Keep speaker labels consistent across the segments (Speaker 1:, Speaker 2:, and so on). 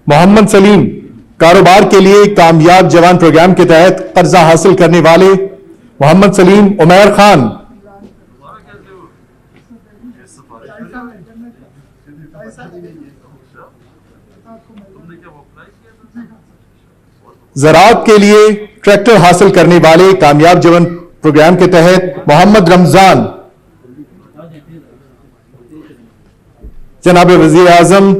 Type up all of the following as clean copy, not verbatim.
Speaker 1: محمد سلیم کاروبار کے لیے کامیاب جوان پروگرام کے تحت قرضہ حاصل کرنے والے محمد سلیم عمیر خان. زراعت کے لیے ٹریکٹر حاصل کرنے والے کامیاب جوان پروگرام کے تحت محمد رمضان. جناب وزیر اعظم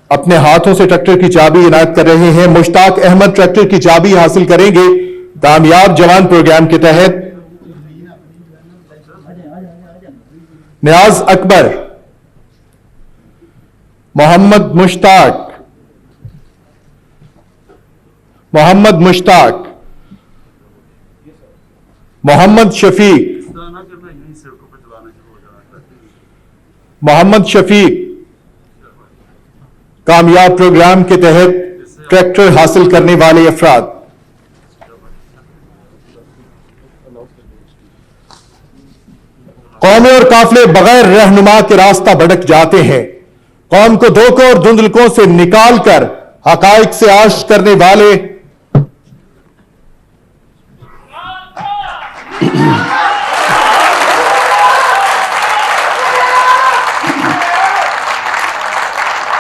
Speaker 1: اپنے ہاتھوں سے ٹریکٹر کی چابی عنایت کر رہے ہیں. مشتاق احمد ٹریکٹر کی چابی حاصل کریں گے کامیاب جوان پروگرام کے تحت. نیاز اکبر, محمد مشتاق, محمد شفیق کامیاب پروگرام کے تحت ٹریکٹر حاصل کرنے والے افراد. قومیں اور قافلے بغیر رہنما کے راستہ بھٹک جاتے ہیں. قوم کو دھوکوں اور دھندلکوں سے نکال کر حقائق سے آشنا کرنے والے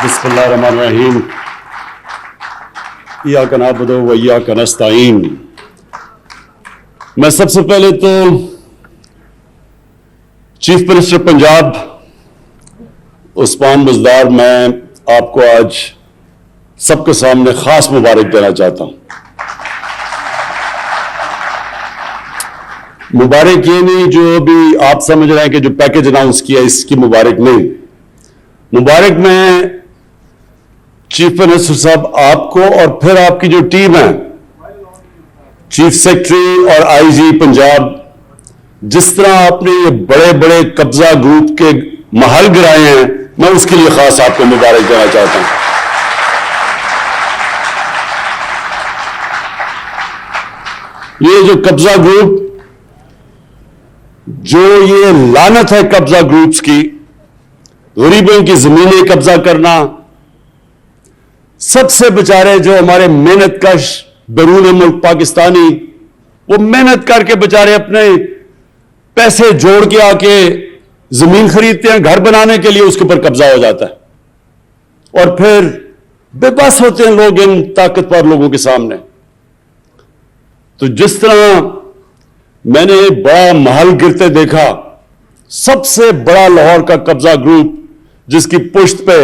Speaker 2: بسم اللہ الرحمن الرحیم. ایاک نعبد و ایاک نستعین. میں سب سے پہلے تو چیف منسٹر پنجاب عثمان بزدار میں آپ کو آج سب کے سامنے خاص مبارک دینا چاہتا ہوں. مبارک یہ نہیں جو بھی آپ سمجھ رہے ہیں کہ جو پیکج اناؤنس کیا اس کی مبارک نہیں. مبارک میں چیف منسٹر صاحب آپ کو اور پھر آپ کی جو ٹیم ہے چیف سیکرٹری اور آئی جی پنجاب, جس طرح آپ نے یہ بڑے بڑے قبضہ گروپ کے محل گرائے ہیں, میں اس کے لیے خاص آپ کو مبارک دینا چاہتا ہوں. یہ جو قبضہ گروپ, جو یہ لعنت ہے قبضہ گروپس کی, غریبوں کی زمینیں قبضہ کرنا, سب سے بچارے جو ہمارے محنت کش بیرون ملک پاکستانی, وہ محنت کر کے بچارے اپنے پیسے جوڑ کے آ کے زمین خریدتے ہیں گھر بنانے کے لیے, اس کے اوپر قبضہ ہو جاتا ہے اور پھر بے بس ہوتے ہیں لوگ ان طاقتور لوگوں کے سامنے. تو جس طرح میں نے بڑا محل گرتے دیکھا, سب سے بڑا لاہور کا قبضہ گروپ جس کی پشت پہ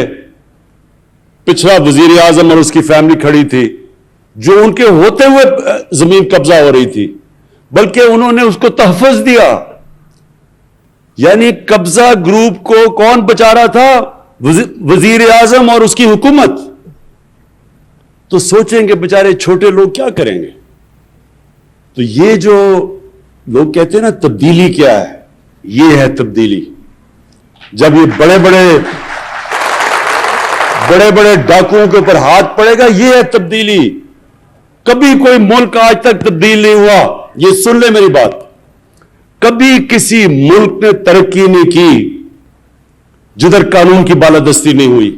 Speaker 2: پچھلا وزیر اعظم اور اس کی فیملی کھڑی تھی, جو ان کے ہوتے ہوئے زمین قبضہ ہو رہی تھی, بلکہ انہوں نے اس کو تحفظ دیا. یعنی قبضہ گروپ کو کون بچا رہا تھا؟ وزیر اعظم اور اس کی حکومت. تو سوچیں گے بیچارے چھوٹے لوگ کیا کریں گے. تو یہ جو لوگ کہتے ہیں نا تبدیلی کیا ہے, یہ ہے تبدیلی. جب یہ بڑے بڑے ڈاکوؤں کے اوپر ہاتھ پڑے گا, یہ ہے تبدیلی. کبھی کوئی ملک آج تک تبدیل نہیں ہوا, یہ سن لیں میری بات. کبھی کسی ملک نے ترقی نہیں کی جدھر قانون کی بالادستی نہیں ہوئی.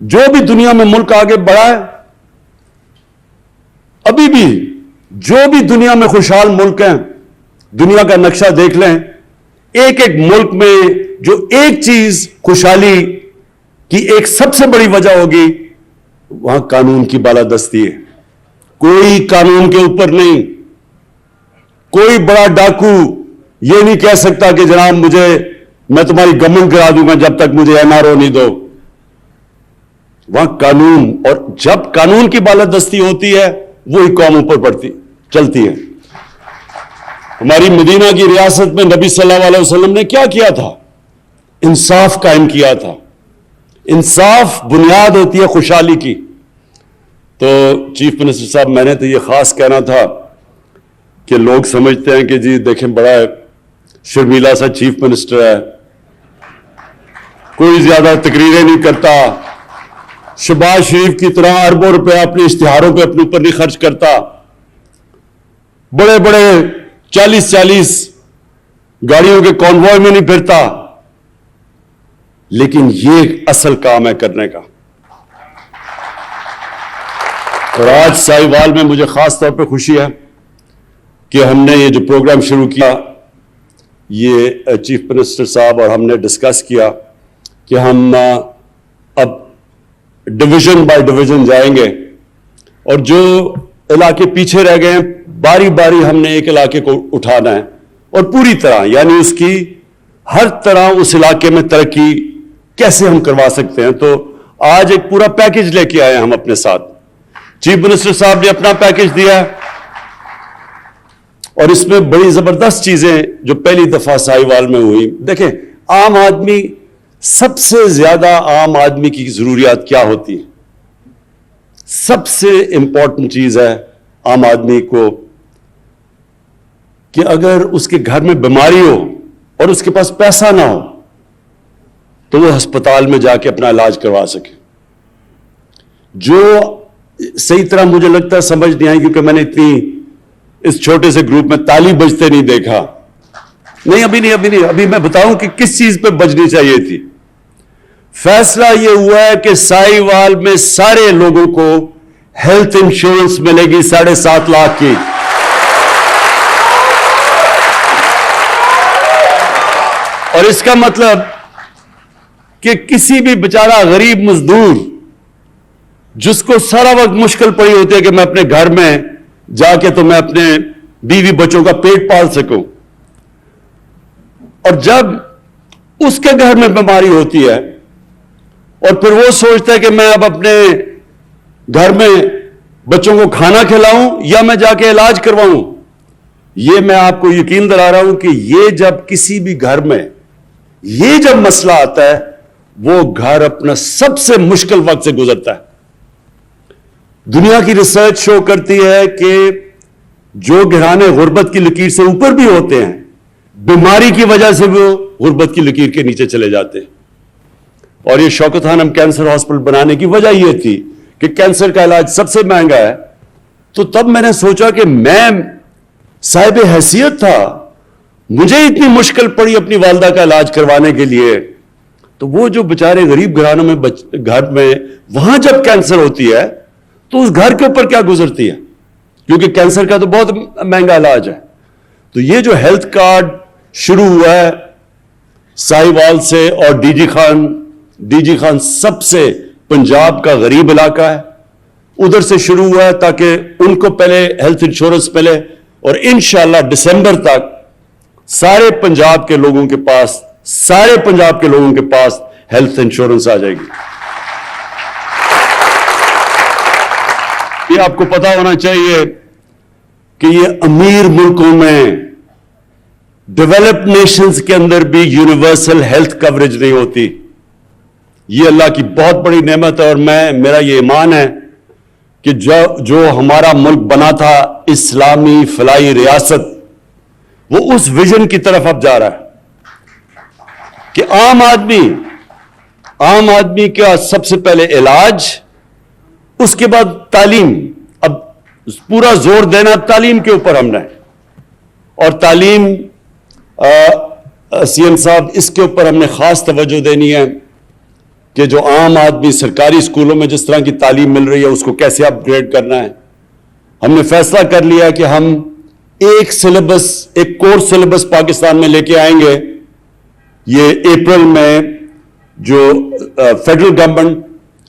Speaker 2: جو بھی دنیا میں ملک آگے بڑھا ہے, ابھی بھی جو بھی دنیا میں خوشحال ملک ہیں, دنیا کا نقشہ دیکھ لیں, ایک ایک ملک میں جو ایک چیز خوشحالی کی ایک سب سے بڑی وجہ ہوگی, وہاں قانون کی بالادستی ہے. کوئی قانون کے اوپر نہیں. کوئی بڑا ڈاکو یہ نہیں کہہ سکتا کہ جناب میں تمہاری گمن کرا دوں گا جب تک مجھے NRO نہیں دو. وہاں قانون, اور جب قانون کی بالادستی ہوتی ہے وہی قوم اوپر چلتی ہے. ہماری مدینہ کی ریاست میں نبی صلی اللہ علیہ وسلم نے کیا کیا تھا؟ انصاف قائم کیا تھا. انصاف بنیاد ہوتی ہے خوشحالی کی. تو چیف منسٹر صاحب, میں نے تو یہ خاص کہنا تھا کہ لوگ سمجھتے ہیں کہ جی دیکھیں بڑا شرمیلا سا چیف منسٹر ہے, کوئی زیادہ تقریریں نہیں کرتا, شہباز شریف کی طرح اربوں روپے اپنے اشتہاروں پہ اپنے اوپر نہیں خرچ کرتا, بڑے 40 گاڑیوں کے کانوائے میں نہیں پھرتا. لیکن یہ اصل کام ہے کرنے کا. اور آج ساہیوال میں مجھے خاص طور پہ خوشی ہے کہ ہم نے یہ جو پروگرام شروع کیا، یہ چیف منسٹر صاحب اور ہم نے ڈسکس کیا کہ ہم اب ڈویژن بائی ڈویژن جائیں گے، اور جو علاقے پیچھے رہ گئے ہیں باری باری ہم نے ایک علاقے کو اٹھانا ہے، اور پوری طرح یعنی اس کی ہر طرح اس علاقے میں ترقی کیسے ہم کروا سکتے ہیں. تو آج ایک پورا پیکج لے کے آئے ہیں ہم اپنے ساتھ. چیف منسٹر صاحب نے اپنا پیکج دیا ہے، اور اس میں بڑی زبردست چیزیں جو پہلی دفعہ ساہیوال میں ہوئی. دیکھیں، عام آدمی، سب سے زیادہ عام آدمی کی ضروریات کیا ہوتی ہیں؟ سب سے امپورٹنٹ چیز ہے عام آدمی کو کہ اگر اس کے گھر میں بیماری ہو اور اس کے پاس پیسہ نہ ہو تو وہ ہسپتال میں جا کے اپنا علاج کروا سکے. جو صحیح طرح مجھے لگتا ہے سمجھ نہیں آئی، کیونکہ میں نے اتنی اس چھوٹے سے گروپ میں تالی بجتے نہیں دیکھا. نہیں، ابھی میں بتاؤں کہ کس چیز پہ بجنی چاہیے تھی. فیصلہ یہ ہوا ہے کہ ساہیوال میں سارے لوگوں کو ہیلتھ انشورنس ملے گی 7.5 لاکھ کی. اور اس کا مطلب کہ کسی بھی بیچارہ غریب مزدور جس کو سارا وقت مشکل پڑی ہوتی ہے کہ میں اپنے گھر میں جا کے تو میں اپنے بیوی بچوں کا پیٹ پال سکوں، اور جب اس کے گھر میں بیماری ہوتی ہے اور پھر وہ سوچتا ہے کہ میں اب اپنے گھر میں بچوں کو کھانا کھلاؤں یا میں جا کے علاج کرواؤں، یہ میں آپ کو یقین دلا رہا ہوں کہ یہ جب کسی بھی گھر میں یہ جب مسئلہ آتا ہے وہ گھر اپنا سب سے مشکل وقت سے گزرتا ہے. دنیا کی ریسرچ شو کرتی ہے کہ جو گھرانے غربت کی لکیر سے اوپر بھی ہوتے ہیں، بیماری کی وجہ سے وہ غربت کی لکیر کے نیچے چلے جاتے ہیں. اور یہ شوکت خانم کینسر ہاسپٹل بنانے کی وجہ یہ تھی کہ کینسر کا علاج سب سے مہنگا ہے. تو تب میں نے سوچا کہ میں صاحب حیثیت تھا، مجھے اتنی مشکل پڑی اپنی والدہ کا علاج کروانے کے لیے، تو وہ جو بیچارے غریب گھرانوں میں گھر میں وہاں جب کینسر ہوتی ہے تو اس گھر کے اوپر کیا گزرتی ہے، کیونکہ کینسر کا تو بہت مہنگا علاج ہے. تو یہ جو ہیلتھ کارڈ شروع ہوا ہے ساہیوال سے، اور ڈی جی خان سب سے پنجاب کا غریب علاقہ ہے، ادھر سے شروع ہوا ہے تاکہ ان کو پہلے ہیلتھ انشورنس ملے، اور انشاءاللہ دسمبر تک سارے پنجاب کے لوگوں کے پاس ہیلتھ انشورنس آ جائے گی. یہ آپ کو پتا ہونا چاہیے کہ یہ امیر ملکوں میں، ڈیولپڈ نیشنز کے اندر بھی یونیورسل ہیلتھ کوریج نہیں ہوتی. یہ اللہ کی بہت بڑی نعمت ہے، اور میرا یہ ایمان ہے کہ جو ہمارا ملک بنا تھا اسلامی فلاحی ریاست، وہ اس ویژن کی طرف اب جا رہا ہے کہ عام آدمی کا سب سے پہلے علاج، اس کے بعد تعلیم. اب پورا زور دینا تعلیم کے اوپر ہم نے، اور تعلیم سی ایم صاحب اس کے اوپر ہم نے خاص توجہ دینی ہے کہ جو عام آدمی سرکاری اسکولوں میں جس طرح کی تعلیم مل رہی ہے اس کو کیسے اپ گریڈ کرنا ہے. ہم نے فیصلہ کر لیا کہ ہم ایک کورس سلیبس پاکستان میں لے کے آئیں گے. یہ اپریل میں جو فیڈرل گورنمنٹ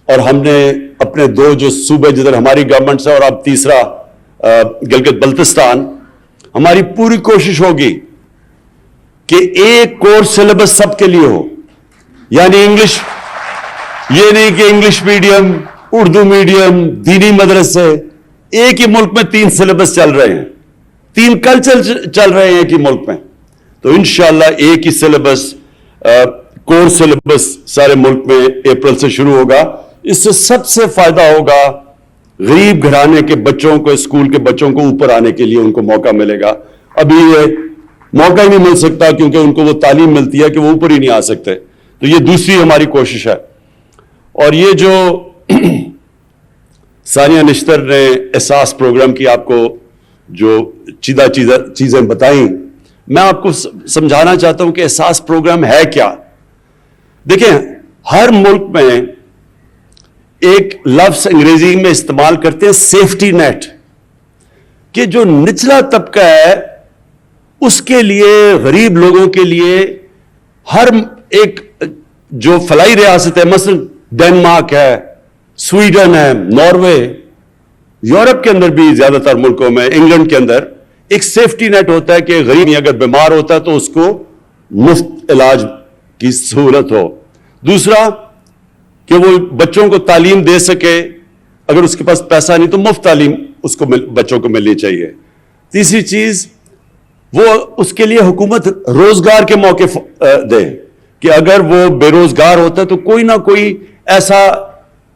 Speaker 2: اور ہم نے اپنے 2 جو صوبے جدھر ہماری گورنمنٹ سے، اور اب تیسرا گلگت بلتستان، ہماری پوری کوشش ہوگی کہ ایک کورس سلیبس سب کے لیے ہو. یعنی انگلش، یہ نہیں کہ انگلش میڈیم، اردو میڈیم، دینی مدرسے، ایک ہی ملک میں 3 سلیبس چل رہے ہیں، 3 کلچر چل رہے ہیں ایک ہی ملک میں. تو انشاءاللہ ایک ہی سلیبس، کورس سلیبس سارے ملک میں اپریل سے شروع ہوگا. اس سے سب سے فائدہ ہوگا غریب گھرانے کے بچوں کو، اسکول کے بچوں کو اوپر آنے کے لیے ان کو موقع ملے گا. ابھی یہ موقع ہی نہیں مل سکتا کیونکہ ان کو وہ تعلیم ملتی ہے کہ وہ اوپر ہی نہیں آ سکتے. تو یہ دوسری ہماری کوشش ہے. اور یہ جو ثانیہ نشتر نے احساس پروگرام کی آپ کو جو چیزیں بتائیں، میں آپ کو سمجھانا چاہتا ہوں کہ احساس پروگرام ہے کیا. دیکھیں ہر ملک میں ایک لفظ انگریزی میں استعمال کرتے ہیں سیفٹی نیٹ، کہ جو نچلا طبقہ ہے اس کے لیے، غریب لوگوں کے لیے ہر ایک جو فلاحی ریاست ہے، مثلا ڈنمارک ہے، سویڈن ہے، ناروے، یورپ کے اندر بھی زیادہ تر ملکوں میں، انگلینڈ کے اندر ایک سیفٹی نیٹ ہوتا ہے کہ غریب اگر بیمار ہوتا ہے تو اس کو مفت علاج کی سہولت ہو۔ دوسرا کہ وہ بچوں کو تعلیم دے سکے، اگر اس کے پاس پیسہ نہیں تو مفت تعلیم اس کو بچوں کو ملنی چاہیے۔ تیسری چیز، وہ اس کے لیے حکومت روزگار کے موقع دے، کہ اگر وہ بے روزگار ہوتا ہے تو کوئی نہ کوئی ایسا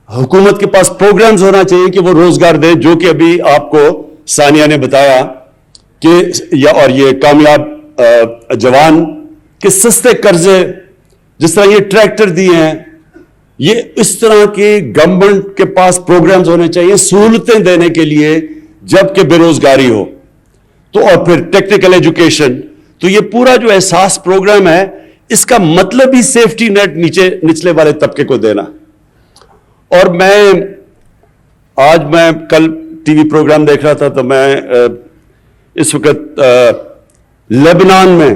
Speaker 2: حکومت کے پاس پروگرامز ہونا چاہیے کہ وہ روزگار دے، جو کہ ابھی آپ کو ثانیہ نے بتایا کہ اور یہ کامیاب جوان کے سستے قرضے، جس طرح یہ ٹریکٹر دیے ہیں، یہ اس طرح کے گورنمنٹ کے پاس پروگرامز ہونے چاہیے سہولتیں دینے کے لیے جب کہ بے روزگاری ہو۔ تو اور پھر ٹیکنیکل ایجوکیشن، تو یہ پورا جو احساس پروگرام ہے، اس کا مطلب ہی سیفٹی نیٹ نچلے والے طبقے کو دینا۔ اور آج میں کل ٹی وی پروگرام دیکھ رہا تھا، تو میں اس وقت لبنان میں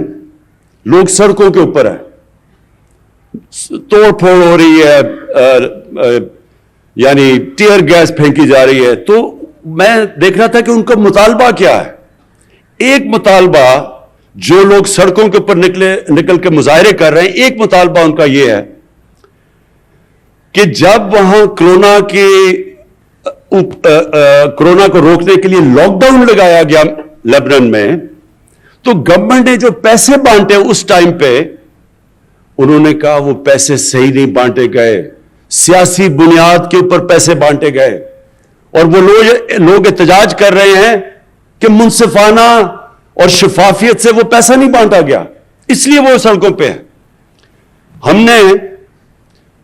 Speaker 2: لوگ سڑکوں کے اوپر ہیں، توڑ پھوڑ ہو رہی ہے، یعنی ٹیئر گیس پھینکی جا رہی ہے۔ تو میں دیکھ رہا تھا کہ ان کا مطالبہ کیا ہے۔ ایک مطالبہ جو لوگ سڑکوں کے اوپر نکل کے مظاہرے کر رہے ہیں، ایک مطالبہ ان کا یہ ہے کہ جب وہاں کرونا کو روکنے کے لیے لاک ڈاؤن لگایا گیا لبنان میں، تو گورنمنٹ نے جو پیسے بانٹے اس ٹائم پہ، انہوں نے کہا وہ پیسے صحیح نہیں بانٹے گئے، سیاسی بنیاد کے اوپر پیسے بانٹے گئے، اور وہ لوگ احتجاج کر رہے ہیں کہ منصفانہ اور شفافیت سے وہ پیسہ نہیں بانٹا گیا، اس لیے وہ سڑکوں پہ ہیں۔ ہم نے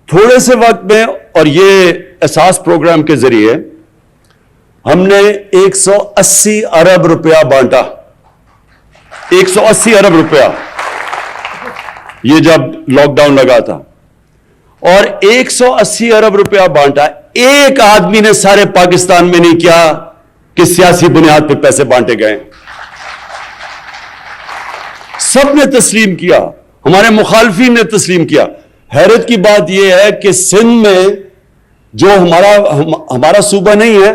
Speaker 2: تھوڑے سے وقت میں، اور یہ احساس پروگرام کے ذریعے، ہم نے 180 ارب روپیہ بانٹا، 180 ارب روپیہ، یہ جب لاک ڈاؤن لگا تھا، اور 180 ارب روپیہ بانٹا۔ ایک آدمی نے سارے پاکستان میں نہیں کیا کہ سیاسی بنیاد پہ پیسے بانٹے گئے، سب نے تسلیم کیا، ہمارے مخالفین نے تسلیم کیا۔ حیرت کی بات یہ ہے کہ سندھ میں، جو ہمارا صوبہ نہیں ہے،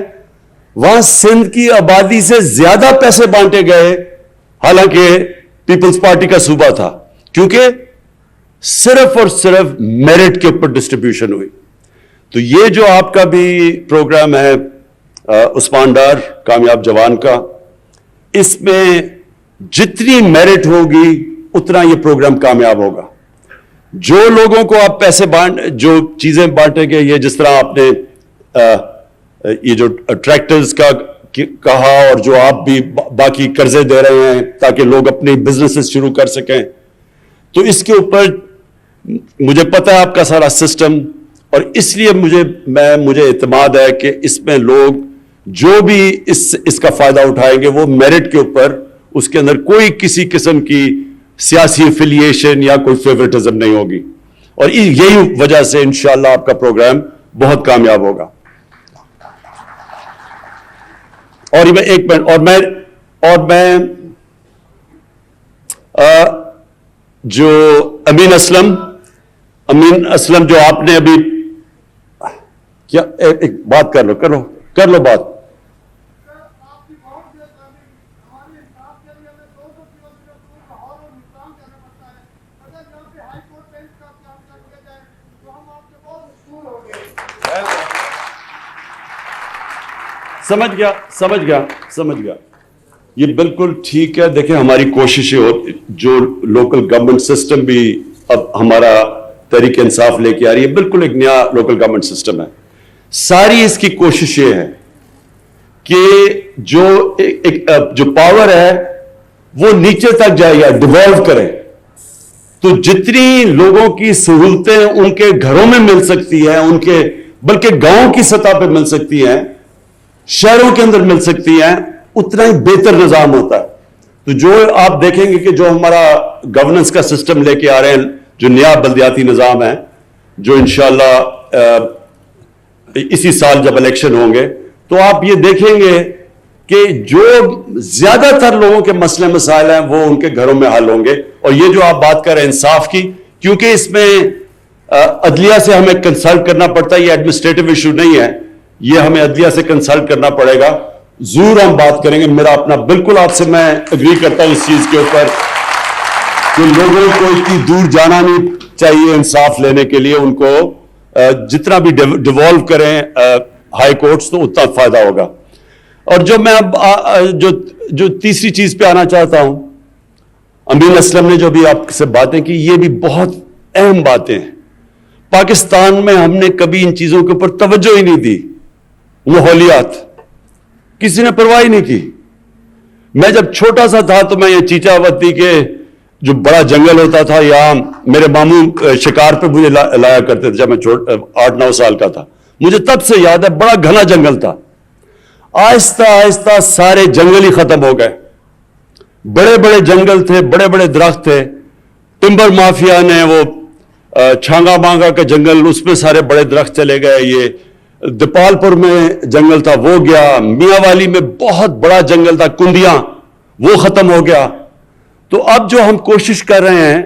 Speaker 2: وہاں سندھ کی آبادی سے زیادہ پیسے بانٹے گئے، حالانکہ پیپلز پارٹی کا صوبہ تھا، کیونکہ صرف اور صرف میرٹ کے اوپر ڈسٹریبیوشن ہوئی۔ تو یہ جو آپ کا بھی پروگرام ہے عثمان ڈار کامیاب جوان کا، اس میں جتنی میرٹ ہوگی اتنا یہ پروگرام کامیاب ہوگا۔ جو لوگوں کو آپ پیسے جو چیزیں بانٹیں گے، یہ جس طرح آپ نے یہ جو ٹریکٹرز کا کہا، اور جو آپ بھی باقی قرضے دے رہے ہیں تاکہ لوگ اپنی بزنسز شروع کر سکیں، تو اس کے اوپر مجھے پتہ ہے آپ کا سارا سسٹم، اور اس لیے مجھے اعتماد ہے کہ اس میں لوگ جو بھی اس کا فائدہ اٹھائیں گے وہ میرٹ کے اوپر، اس کے اندر کوئی کسی قسم کی سیاسی افیلیشن یا کوئی فیورٹزم نہیں ہوگی، اور یہی وجہ سے انشاءاللہ آپ کا پروگرام بہت کامیاب ہوگا۔ اور میں ایک منٹ، اور میں جو امین اسلم جو آپ نے ابھی کیا، ایک بات کر لو بات۔ سمجھ گیا، یہ بالکل ٹھیک ہے۔ دیکھیں ہماری کوششیں جو لوکل گورنمنٹ سسٹم بھی اب ہمارا تحریک انصاف لے کے آ رہی ہے، بالکل ایک نیا لوکل گورنمنٹ سسٹم ہے۔ ساری اس کی کوشش یہ ہے کہ جو پاور ہے وہ نیچے تک جائے یا ڈیوالو کرے، تو جتنی لوگوں کی سہولتیں ان کے گھروں میں مل سکتی ہیں، بلکہ گاؤں کی سطح پہ مل سکتی ہیں، شہروں کے اندر مل سکتی ہیں، اتنا ہی بہتر نظام ہوتا ہے۔ تو جو آپ دیکھیں گے کہ جو ہمارا گورننس کا سسٹم لے کے آ رہے ہیں جو نیا بلدیاتی نظام ہے جو انشاءاللہ اسی سال جب الیکشن ہوں گے تو آپ یہ دیکھیں گے کہ جو زیادہ تر لوگوں کے مسئلے مسائل ہیں وہ ان کے گھروں میں حل ہوں گے. اور یہ جو آپ بات کر رہے ہیں انصاف کی, کیونکہ اس میں عدلیہ سے ہمیں کنسلٹ کرنا پڑتا ہے, یہ ایڈمنسٹریٹو ایشو نہیں ہے, یہ ہمیں عدلیہ سے کنسلٹ کرنا پڑے گا. ضرور ہم بات کریں گے. میرا اپنا بالکل آپ سے میں اگری کرتا ہوں اس چیز کے اوپر کہ لوگوں کو اتنی دور جانا نہیں چاہیے انصاف لینے کے لیے. ان کو جتنا بھی ڈیوالو کریں ہائی کورٹس تو اتنا فائدہ ہوگا. اور جو میں اب جو تیسری چیز پہ آنا چاہتا ہوں, امین اسلم نے جو بھی آپ سے باتیں کی, یہ بھی بہت اہم باتیں ہیں. پاکستان میں ہم نے کبھی ان چیزوں کے اوپر توجہ ہی نہیں دی. ماحولیات کسی نے پرواہ ہی نہیں کی. میں جب چھوٹا سا تھا تو میں یہ چیچاوتی کے جو بڑا جنگل ہوتا تھا, یہاں میرے ماموں شکار پہ مجھے لایا کرتے تھے جب میں 8-9 سال کا تھا. مجھے تب سے یاد ہے بڑا گھنا جنگل تھا. آہستہ آہستہ سارے جنگل ہی ختم ہو گئے. بڑے بڑے جنگل تھے, بڑے بڑے درخت تھے. ٹمبر مافیا نے وہ چھانگا مانگا کے جنگل, اس میں سارے بڑے درخت چلے گئے. یہ دپال پور میں جنگل تھا وہ گیا. میاں والی میں بہت بڑا جنگل تھا کندیاں, وہ ختم ہو گیا. تو اب جو ہم کوشش کر رہے ہیں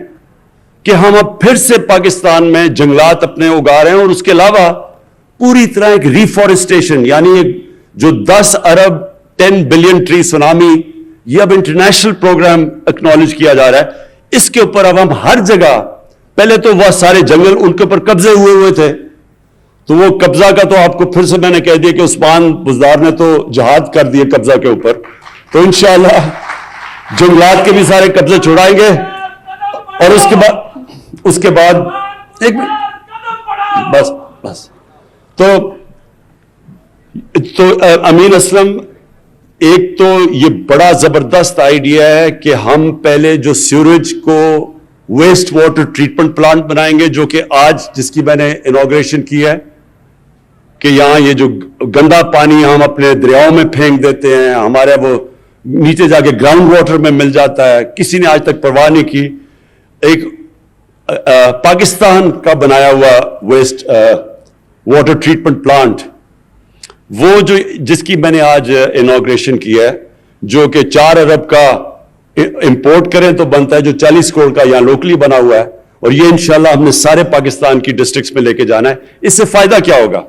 Speaker 2: کہ ہم اب پھر سے پاکستان میں جنگلات اپنے اگا رہے ہیں, اور اس کے علاوہ پوری طرح ایک ریفارسٹیشن, یعنی جو 10 ارب 10 بلین ٹری سونامی, یہ اب انٹرنیشنل پروگرام اکنالج کیا جا رہا ہے. اس کے اوپر اب ہم ہر جگہ, پہلے تو وہ سارے جنگل ان کے اوپر قبضے ہوئے تھے, تو وہ قبضہ کا تو آپ کو پھر سے میں نے کہہ دیا کہ عثمان بزدار نے تو جہاد کر دیے قبضہ کے اوپر. تو انشاءاللہ جنگلات کے بھی سارے قبضے چھڑائیں گے. اور اس کے بعد ایک بس تو امین اسلم, ایک تو یہ بڑا زبردست آئیڈیا ہے کہ ہم پہلے جو سیوریج کو ویسٹ واٹر ٹریٹمنٹ پلانٹ بنائیں گے, جو کہ آج جس کی میں نے انوگریشن کی ہے, کہ یہاں یہ جو گندا پانی ہم اپنے دریاؤں میں پھینک دیتے ہیں, ہمارے وہ نیچے جا کے گراؤنڈ واٹر میں مل جاتا ہے, کسی نے آج تک پرواہ نہیں کی. ایک پاکستان کا بنایا ہوا ویسٹ واٹر ٹریٹمنٹ پلانٹ, وہ جو جس کی میں نے آج انوگریشن کی ہے, جو کہ 4 ارب کا امپورٹ کریں تو بنتا ہے, جو 40 کروڑ کا یہاں لوکلی بنا ہوا ہے. اور یہ انشاءاللہ ہم نے سارے پاکستان کی ڈسٹرکٹس میں لے کے جانا ہے. اس سے فائدہ کیا ہوگا؟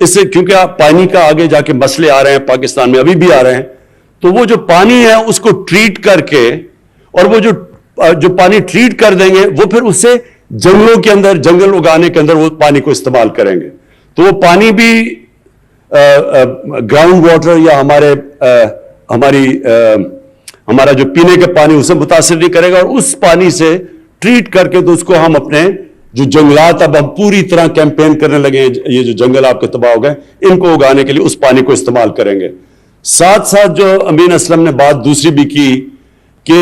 Speaker 2: اس سے, کیونکہ پانی کا آگے جا کے مسئلے آ رہے ہیں پاکستان میں, ابھی بھی آ رہے ہیں, تو وہ جو پانی ہے اس کو ٹریٹ کر کے, اور وہ جو پانی ٹریٹ کر دیں گے وہ پھر اس سے جنگلوں کے اندر, جنگل اگانے کے اندر وہ پانی کو استعمال کریں گے. تو وہ پانی بھی گراؤنڈ واٹر یا ہمارا جو پینے کا پانی اسے متاثر نہیں کرے گا, اور اس پانی سے ٹریٹ کر کے تو اس کو ہم اپنے جو جنگلات, اب ہم پوری طرح کیمپین کرنے لگے ہیں, یہ جو جنگل آپ کے تباہ ہو گئے ان کو اگانے کے لیے اس پانی کو استعمال کریں گے. ساتھ ساتھ جو امین اسلم نے بات دوسری بھی کی کہ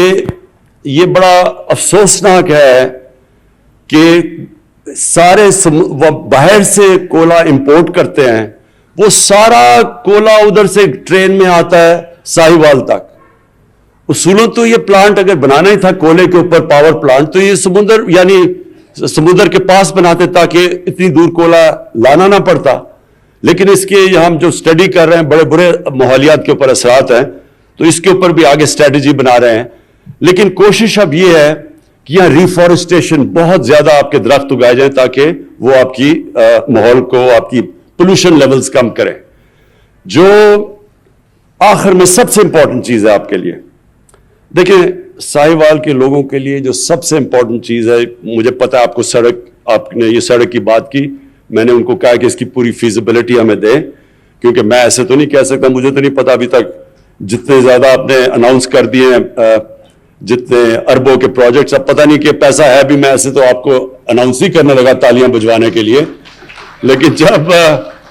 Speaker 2: یہ بڑا افسوسناک ہے کہ سارے باہر سے کولا امپورٹ کرتے ہیں, وہ سارا کولا ادھر سے ٹرین میں آتا ہے ساہیوال تک. اصولوں تو یہ پلانٹ اگر بنانا ہی تھا کولے کے اوپر پاور پلانٹ, تو یہ سمندر کے پاس بناتے تاکہ اتنی دور کولا لانا نہ پڑتا. لیکن اس کے ہم جو سٹڈی کر رہے ہیں, بڑے برے ماحولیات کے اوپر اثرات ہیں, تو اس کے اوپر بھی آگے اسٹریٹجی بنا رہے ہیں. لیکن کوشش اب یہ ہے کہ یہاں ریفارسٹیشن بہت زیادہ آپ کے درخت اگائے جائیں تاکہ وہ آپ کی ماحول کو, آپ کی پولوشن لیولز کم کریں. جو آخر میں سب سے امپورٹنٹ چیز ہے آپ کے لیے, دیکھیں ساہیوال کے لوگوں کے لیے جو سب سے امپورٹنٹ چیز ہے, مجھے پتا ہے آپ کو آپ نے یہ سڑک کی بات کی, میں نے ان کو کہا کہ اس کی پوری فیزیبلٹی ہمیں دیں, کیونکہ میں ایسے تو نہیں کہہ سکتا, مجھے تو نہیں پتا ابھی تک جتنے زیادہ آپ نے اناؤنس کر دیے ہیں, جتنے اربوں کے پروجیکٹس, اب پتہ نہیں کہ پیسہ ہے بھی, میں ایسے تو آپ کو اناؤنس ہی کرنے لگا تالیاں بجوانے کے لیے. لیکن جب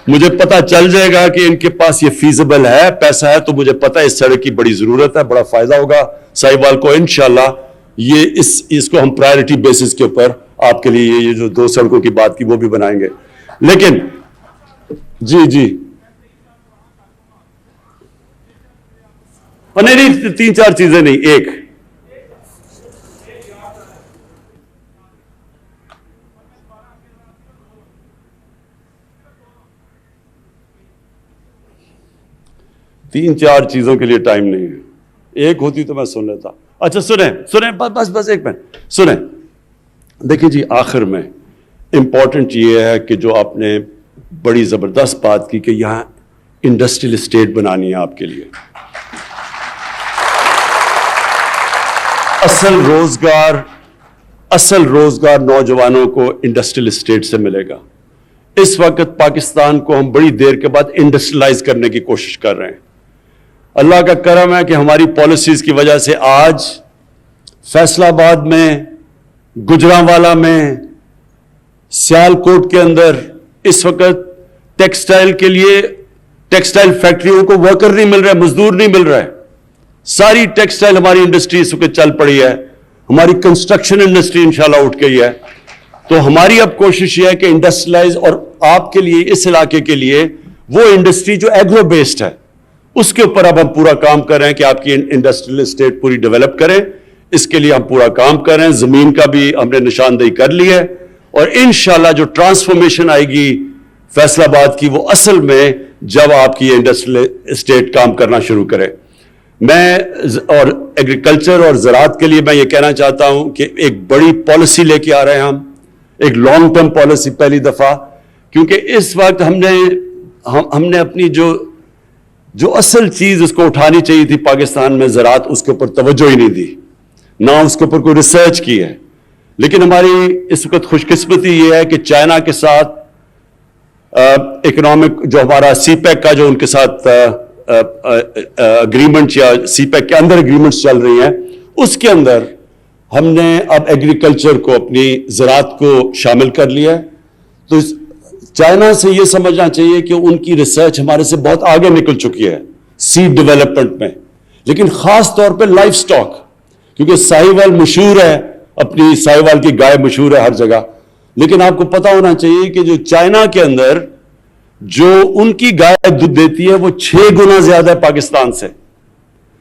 Speaker 2: مجھے پتا چل جائے گا کہ ان کے پاس یہ فیزیبل ہے, پیسہ ہے, تو مجھے پتا ہے اس سڑک کی بڑی ضرورت ہے, بڑا فائدہ ہوگا ساہیوال کو. انشاءاللہ یہ اس کو ہم پرائرٹی بیسس کے اوپر آپ کے لیے یہ جو 2 سڑکوں کی بات کی وہ بھی بنائیں گے. لیکن جی نہیں 3-4 چیزیں نہیں, ایک 3-4 چیزوں کے لیے ٹائم نہیں ہے، ایک ہوتی تو میں سن لیتا. اچھا سنیں بس ایک منٹ سنیں. دیکھیں جی، آخر میں امپورٹنٹ یہ ہے کہ جو آپ نے بڑی زبردست بات کی کہ یہاں انڈسٹریل اسٹیٹ بنانی ہے آپ کے لیے. اصل روزگار نوجوانوں کو انڈسٹریل اسٹیٹ سے ملے گا. اس وقت پاکستان کو ہم بڑی دیر کے بعد انڈسٹریلائز کرنے کی کوشش کر رہے ہیں. اللہ کا کرم ہے کہ ہماری پالیسیز کی وجہ سے آج فیصل آباد میں، گجرانوالہ میں، سیالکوٹ کے اندر اس وقت ٹیکسٹائل کے لیے ٹیکسٹائل فیکٹریوں کو ورکر نہیں مل رہا ہے، مزدور نہیں مل رہا ہے. ساری ٹیکسٹائل ہماری انڈسٹری اس وقت چل پڑی ہے. ہماری کنسٹرکشن انڈسٹری انشاءاللہ اٹھ گئی ہے. تو ہماری اب کوشش یہ ہے کہ انڈسٹریلائز، اور آپ کے لیے اس علاقے کے لیے وہ انڈسٹری جو ایگرو بیسڈ ہے اس کے اوپر اب ہم پورا کام کر رہے ہیں کہ آپ کی انڈسٹریل اسٹیٹ پوری ڈیولپ کریں. اس کے لیے ہم پورا کام کر رہے ہیں. زمین کا بھی ہم نے نشاندہی کر لی ہے، اور انشاءاللہ جو ٹرانسفارمیشن آئے گی فیصل آباد کی، وہ اصل میں جب آپ کی انڈسٹریل اسٹیٹ کام کرنا شروع کرے. میں اور ایگریکلچر اور زراعت کے لیے میں یہ کہنا چاہتا ہوں کہ ایک بڑی پالیسی لے کے آ رہے ہیں ہم، ایک لانگ ٹرم پالیسی پہلی دفعہ. کیونکہ اس وقت ہم نے اپنی جو اصل چیز اس کو اٹھانی چاہیے تھی پاکستان میں، زراعت، اس کے اوپر توجہ ہی نہیں دی، نہ اس کے اوپر کوئی ریسرچ کی ہے. لیکن ہماری اس وقت خوش قسمتی یہ ہے کہ چائنا کے ساتھ اکنامک جو ہمارا سی پیک کا جو ان کے ساتھ اگریمنٹ یا سی پیک کے اندر اگریمنٹس چل رہی ہیں، اس کے اندر ہم نے اب ایگریکلچر کو، اپنی زراعت کو شامل کر لیا ہے. تو چائنا سے یہ سمجھنا چاہیے کہ ان کی ریسرچ ہمارے سے بہت آگے نکل چکی ہے سیڈ ڈیولپمنٹ میں. لیکن خاص طور پہ لائف سٹاک، کیونکہ ساہیوال مشہور ہے، اپنی ساہیوال کی گائے مشہور ہے ہر جگہ. لیکن آپ کو پتا ہونا چاہیے کہ جو چائنا کے اندر جو ان کی گائے دودھ دیتی ہے وہ 6 گنا زیادہ ہے پاکستان سے.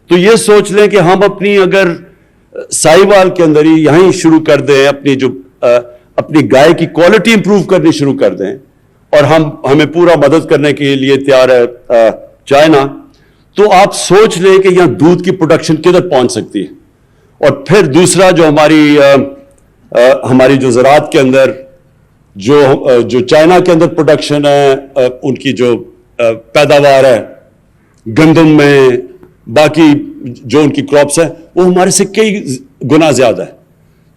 Speaker 2: تو یہ سوچ لیں کہ ہم اپنی اگر ساہیوال کے اندر ہی یہیں شروع کر دیں، اپنی گائے کی کوالٹی امپروو کرنی شروع کر دیں، اور ہمیں پورا مدد کرنے کے لیے تیار ہے چائنا، تو آپ سوچ لیں کہ یہاں دودھ کی پروڈکشن کدھر پہنچ سکتی ہے. اور پھر دوسرا جو ہماری جو زراعت کے اندر جو چائنا کے اندر پروڈکشن ہے، ان کی جو پیداوار ہے گندم میں، باقی جو ان کی کراپس ہیں، وہ ہمارے سے کئی گنا زیادہ ہے.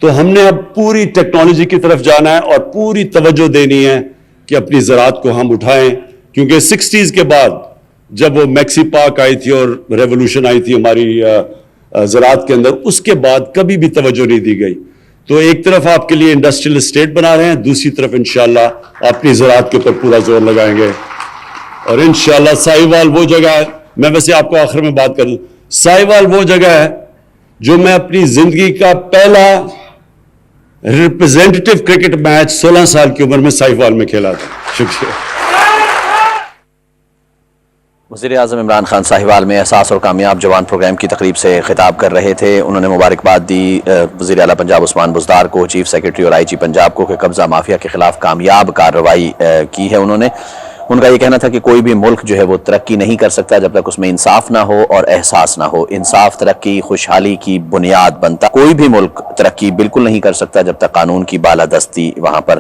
Speaker 2: تو ہم نے اب پوری ٹیکنالوجی کی طرف جانا ہے اور پوری توجہ دینی ہے کہ اپنی زراعت کو ہم اٹھائیں. کیونکہ 60s کے بعد جب وہ میکسی پاک آئی تھی اور ریولوشن آئی تھی ہماری زراعت کے اندر، اس کے بعد کبھی بھی توجہ نہیں دی گئی. تو ایک طرف آپ کے لیے انڈسٹریل اسٹیٹ بنا رہے ہیں، دوسری طرف انشاءاللہ اپنی زراعت کے اوپر پورا زور لگائیں گے. اور انشاءاللہ ساہیوال وہ جگہ ہے، میں ویسے آپ کو آخر میں بات کر دوں، ساہیوال وہ جگہ ہے جو میں اپنی زندگی کا پہلا ریپرزینٹیٹیو کرکٹ میچ 16 سال کی عمر میں ساہیوال میں کھیلا تھا. شکریہ.
Speaker 3: وزیر اعظم عمران خان ساہیوال میں احساس اور کامیاب جوان پروگرام کی تقریب سے خطاب کر رہے تھے. انہوں نے مبارکباد دی وزیر اعلیٰ پنجاب عثمان بزدار کو، چیف سیکرٹری اور IG پنجاب کو کہ قبضہ مافیا کے خلاف کامیاب کارروائی کی ہے. ان کا یہ کہنا تھا کہ کوئی بھی ملک جو ہے وہ ترقی نہیں کر سکتا جب تک اس میں انصاف نہ ہو اور احساس نہ ہو. انصاف ترقی خوشحالی کی بنیاد بنتا. کوئی بھی ملک ترقی بالکل نہیں کر سکتا جب تک قانون کی بالادستی وہاں پر